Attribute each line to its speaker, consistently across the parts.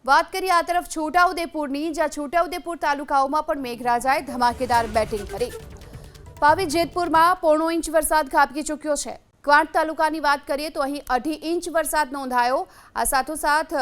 Speaker 1: વાત કરીએ આ તરફ છોટાઉદેપુરની, જ્યાં છોટાઉદેપુર તાલુકાઓમાં પણ મેઘરાજાએ ધમાકેદાર બેટિંગ કરી। પાવી જેતપુરમાં પોણો ઇંચ વરસાદ ખાબકી ચૂક્યો છે। ક્વાંટ તાલુકાની વાત કરીએ તો અહીં 2.5 ઇંચ વરસાદ નોંધાયો। આ સાથોસાથ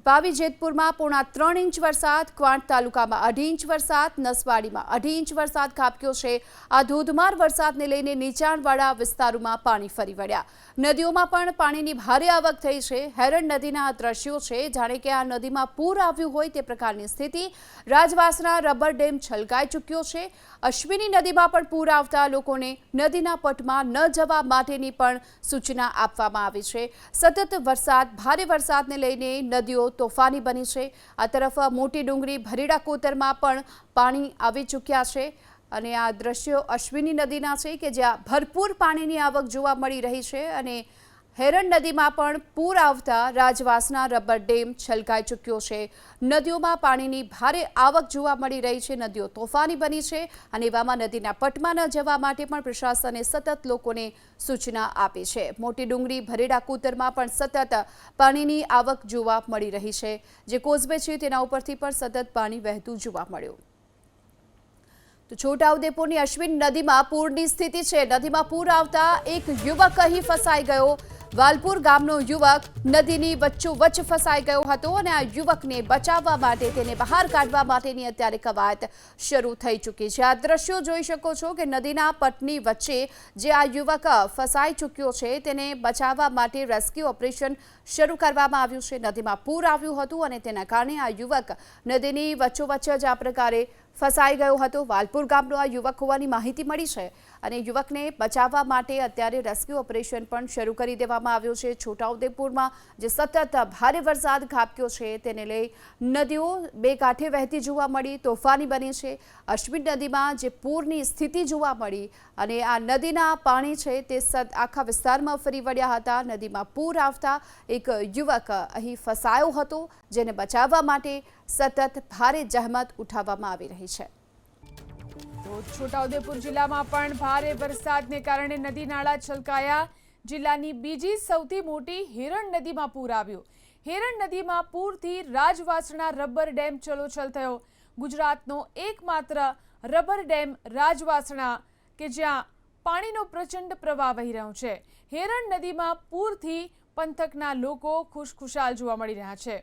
Speaker 1: પાવી જેતપુરમાં પોણા 3 ઇંચ વરસાદ, ક્વાંટ તાલુકામાં 2.5 ઇંચ વરસાદ, નસવાડીમાં 2.5 ઇંચ વરસાદ ખાબક્યો છે। આ ધોધમાર વરસાદને લઈને નીચાણવાળા વિસ્તારોમાં પાણી ફરી વળ્યા। નદીઓમાં પણ પાણીની ભારે આવક થઈ છે। હેરણ નદીના આ દ્રશ્યો છે, જાણે કે આ નદીમાં પૂર આવ્યું હોય તે પ્રકારની સ્થિતિ। રાજવાસના રબર ડેમ છલકાઈ ચૂક્યો છે। અશ્વિની નદીમાં પણ પૂર આવતા લોકોને નદીના પટમાં ન જવા માટેની પણ સૂચના આપવામાં આવી છે। સતત વરસાદ, ભારે વરસાદને લઈને નદીઓ તોફાની બની છે। આ તરફ મોટી ડુંગરી ભરીડા કોતરમાં પણ પાણી આવી ચૂક્યા છે અને આ દ્રશ્યો અશ્વિની નદીના છે કે જ્યાં ભરપૂર પાણીની આવક જોવા મળી રહી છે અને હેરણ નદીમાં પણ પૂર આવતા રાજવાસના રબર ડેમ છલકાઈ ચૂક્યો છે। નદીઓમાં પાણીની ભારે આવક જોવા મળી રહી છે। નદીઓ તોફાની બની છે અને એવામાં નદીના પટમાં ન જવા માટે પણ પ્રશાસને સતત લોકોને સૂચના આપી છે। મોટી ડુંગરી ભરેડા કૂતરમાં પણ સતત પાણીની આવક જોવા મળી રહી છે। જે કોઝવે છે તેના ઉપરથી પણ સતત પાણી વહેતું જોવા મળ્યું। તો છોટાઉદેપુરની અશ્વિન નદીમાં પૂરની સ્થિતિ છે। નદીમાં પૂર આવતા એક યુવક અહીં ફસાઈ ગયો। વાલપુર ગામનો યુવક નદીની વચ્ચોવચ્ચ ફસાઈ ગયો હતો અને આ યુવકને બચાવવા માટે, તેને બહાર કાઢવા માટેની અત્યારે કવાયત શરૂ થઈ ચૂકી છે। આ દ્રશ્યો જોઈ શકો છો કે નદીના પટની વચ્ચે જે આ યુવક ફસાઈ ચૂક્યો છે તેને બચાવવા માટે રેસ્ક્યુ ઓપરેશન શરૂ કરવામાં આવ્યું છે। નદીમાં પૂર આવ્યું હતું અને તેના કારણે આ યુવક નદીની વચ્ચોવચ્ચ જ આ પ્રકારે ફસાઈ ગયો હતો। વાલપુર ગામનો આ યુવક હોવાની માહિતી મળી છે અને યુવકને બચાવવા માટે અત્યારે રેસ્ક્યુ ઓપરેશન પણ શરૂ કરી દેવામાં આવ્યું છે। છોટાઉદેપુરમાં જે સતત ભારે વરસાદ ખાબક્યો છે તેને લઈ નદીઓ બે કાંઠે વહેતી જોવા મળી, તોફાની બની છે। અશ્વિન નદીમાં જે પૂરની સ્થિતિ જોવા મળી અને આ નદીના પાણી છે તે આખા વિસ્તારમાં ફરી વળ્યા હતા। નદીમાં પૂર આવતા એક યુવક અહીં ફસાયો હતો, જેને બચાવવા માટે સતત ભારે જહેમત ઉઠાવવામાં આવી રહી છે।
Speaker 2: તો છોટાઉદેપુર જિલ્લામાં પણ ભારે વરસાદને કારણે નદી નાળા છલકાયા। જિલ્લાની બીજી સૌથી મોટી હેરણ નદીમાં પૂર આવ્યું। હેરણ નદીમાં પૂરથી રાજવાસણા રબર ડેમ ચલોચલ થયો। ગુજરાતનો એકમાત્ર રબર ડેમ રાજવાસણા કે જ્યાં પાણીનો પ્રચંડ પ્રવાહ વહી રહ્યો છે। હેરણ નદીમાં પૂરથી પંથકના લોકો ખુશખુશાલ જોવા મળી રહ્યા છે।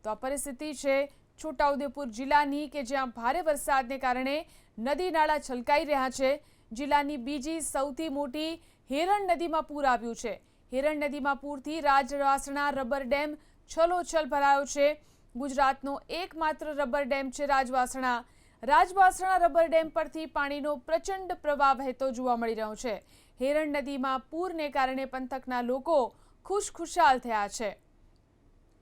Speaker 2: તો આ પરિસ્થિતિ છે છોટાઉદેપુર જિલ્લાની કે જ્યાં ભારે વરસાદને કારણે નદી નાળા છલકાઈ રહ્યા છે। જિલ્લાની બીજી સૌથી મોટી હેરણ નદીમાં પૂર આવ્યું છે। હેરણ નદીમાં પૂરથી રાજવાસણા રબર ડેમ છલોછલ ભરાયો છે। ગુજરાતનો એકમાત્ર રબર ડેમ છે રાજવાસણા। રાજવાસણા રબર ડેમ પરથી પાણીનો પ્રચંડ પ્રવાહ વહેતો જોવા મળી રહ્યો છે। હેરણ નદીમાં પૂરને કારણે પંથકના લોકો ખુશખુશાલ થયા છે।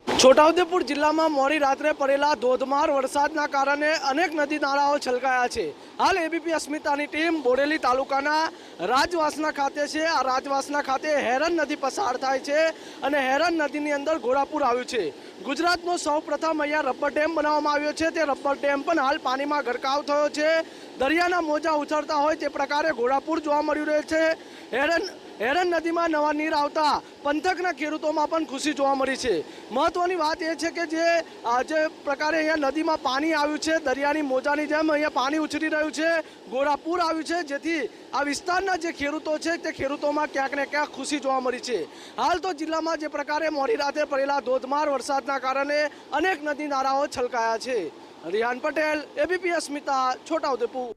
Speaker 3: છોટાઉદેપુર જિલ્લામાં મોડી રાત્રે પડેલા ધોધમાર વરસાદના કારણે અનેક નદી નાળાઓ છલકાયા છે। હાલ એબીપી અસ્મિતાની ટીમ બોડેલી તાલુકાના રાજવાસના ખાતે છે। આ રાજવાસના ખાતે હેરણ નદી પસાર થાય છે અને હેરણ નદીની અંદર ઘોડાપુર આવ્યું છે। ગુજરાતનો સૌપ્રથમ અહીંયા રબર ડેમ બનાવવામાં આવ્યો છે। તે રબર ડેમ પણ હાલ પાણીમાં ગરકાવ થયો છે। દરિયાના મોજા ઉછળતા હોય તે પ્રકારે ઘોડાપુર જોવા મળી રહ્યો છે। હેરણ નદીમાં નવા નીર આવતા પંથકના ખેડૂતોમાં પણ ખુશી જોવા મળી છે। મહત્વની વાત એ છે કે જે પ્રકારે અહીંયા નદીમાં પાણી આવ્યું છે, દરિયાની મોજાની જેમ અહીંયા પાણી ઉછળી રહ્યું છે, ઘોડાપુર આવ્યું છે, જેથી આ વિસ્તારના જે ખેડૂતો છે તે ખેડૂતોમાં ક્યાંક ને ક્યાંક ખુશી જોવા મળી છે। હાલ તો જિલ્લામાં જે પ્રકારે મોડી રાતે પડેલા ધોધમાર વરસાદના કારણે અનેક નદી નાળાઓ છલકાયા છે। રિહાન પટેલ, એબીપી અસ્મિતા, છોટાઉદેપુર।